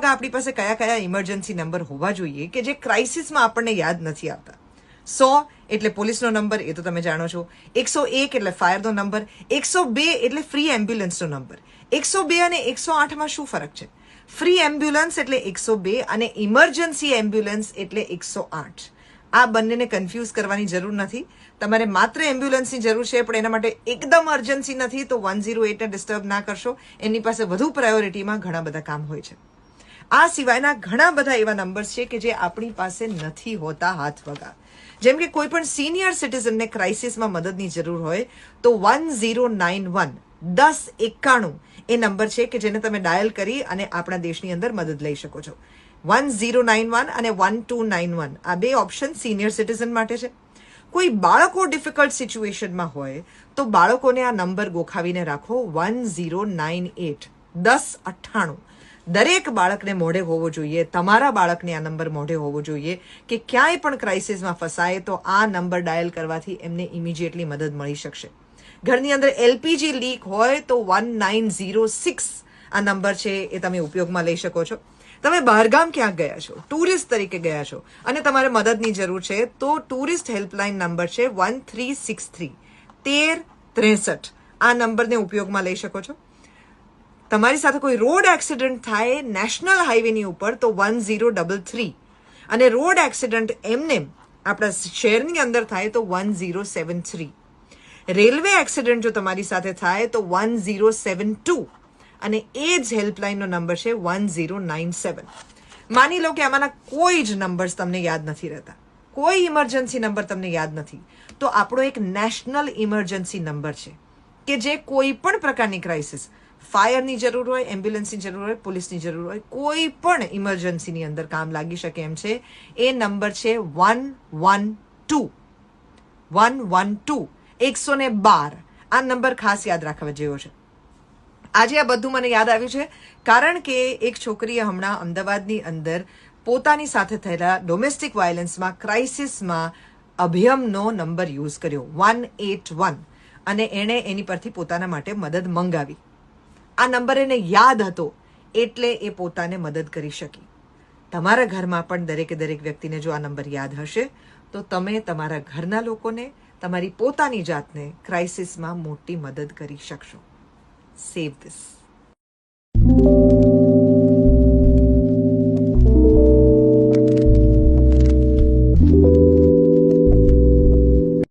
વાગ્યા આપણી પાસે કયા કયા ઇમરજન્સી નંબર હોવા જોઈએ કે જે ક્રાઇસિસમાં આપણને યાદ નથી આવતા. 100 એટલે પોલીસનો નંબર, એ તો તમે જાણો છો. 101 એટલે ફાયરનો નંબર. 102 એટલે ફ્રી એમ્બ્યુલન્સનો નંબર. 102 અને 108માં શું ફરક છે? ફ્રી એમ્બ્યુલન્સ એટલે 102 અને ઇમરજન્સી એમ્બ્યુલન્સ એટલે 108. આ બંનેને કન્ફ્યુઝ કરવાની જરૂર નથી. તમારે માત્ર એમ્બ્યુલન્સની જરૂર છે, પણ એના માટે એકદમ અર્જન્સી નથી તો 108ને ડિસ્ટર્બ ના કરશો. એની પાસે વધુ પ્રાયોરિટીમાં ઘણા બધા કામ હોય છે. આ સિવાયના ઘણા બધા એવા નંબર્સ છે કે જે આપણી પાસે નથી હોતા હાથ વગા. જેમ કે કોઈ પણ સિનિયર સિટીઝનને ક્રાઇસિસમાં મદદની જરૂર હોય તો 1091 1091 એ નંબર છે કે જેને તમે ડાયલ કરી અને આપણા દેશની અંદર મદદ લઈ શકો છો. 1091 અને 1291 આ બે ઓપ્શન સિનિયર સિટીઝન માટે છે. કોઈ બાળકો ડિફિકલ્ટ સિચ્યુએશનમાં હોય તો બાળકોને આ નંબર ગોખાવીને રાખો, 1098 1098. દરેક બાળકને મોઢે હોવો જોઈએ, તમારા બાળકને આ નંબર મોઢે હોવો જોઈએ કે ક્યાંય પણ ક્રાઇસિસમાં ફસાય તો આ નંબર ડાયલ કરવાથી એમને ઇમિડિયેટલી મદદ મળી શકશે. ઘરની અંદર એલપીજી લીક હોય તો 1906 આ નંબર છે એ તમે ઉપયોગમાં લઈ શકો છો. તમે બહારગામ ક્યાંક ગયા છો, ટુરિસ્ટ તરીકે ગયા છો અને તમારે મદદની જરૂર છે તો ટુરિસ્ટ હેલ્પલાઇન નંબર છે 1363 1363. આ નંબરને ઉપયોગમાં લઈ શકો છો. તમારી સાથે કોઈ રોડ એક્સિડન્ટ થાય નેશનલ હાઈવેની ઉપર તો 1033 અને રોડ એક્સિડન્ટ એમને આપણા શહેરની અંદર થાય તો 1073. રેલવે એક્સિડન્ટ જો તમારી સાથે થાય તો 1072 અને એ જ હેલ્પલાઇનનો નંબર છે 1097. માની લો કે આમાંના કોઈ જ નંબર્સ તમને યાદ નથી રહેતા, કોઈ ઇમરજન્સી નંબર તમને યાદ નથી, તો આપણો એક નેશનલ ઇમરજન્સી નંબર છે કે જે કોઈ પણ પ્રકારની ક્રાઇસિસ, ફાયરની જરૂર હોય, એમ્બ્યુલન્સની જરૂર હોય, પોલીસની જરૂર હોય, કોઈ પણ ઇમરજન્સીની અંદર કામ લાગી શકે એમ છે. એ નંબર છે 112 112 112. આ નંબર ખાસ યાદ રાખવા જેવો છે. આજે આ બધું મને યાદ આવ્યું છે કારણ કે એક છોકરીએ હમણાં અમદાવાદની અંદર પોતાની સાથે થયેલા ડોમેસ્ટિક વાયલન્સમાં ક્રાઇસિસમાં અભયમનો નંબર યુઝ કર્યો 181 અને એણે એની પરથી પોતાના માટે મદદ મંગાવી. આ નંબર એને યાદ હતો એટલે એ પોતાને મદદ કરી શકી. તમારા ઘરમાં પણ દરેકે દરેક વ્યક્તિને જો આ નંબર યાદ હશે તો તમે તમારા ઘરના લોકોને, તમારી પોતાની જાતને ક્રાઇસિસમાં મોટી મદદ કરી શકશો. Save this.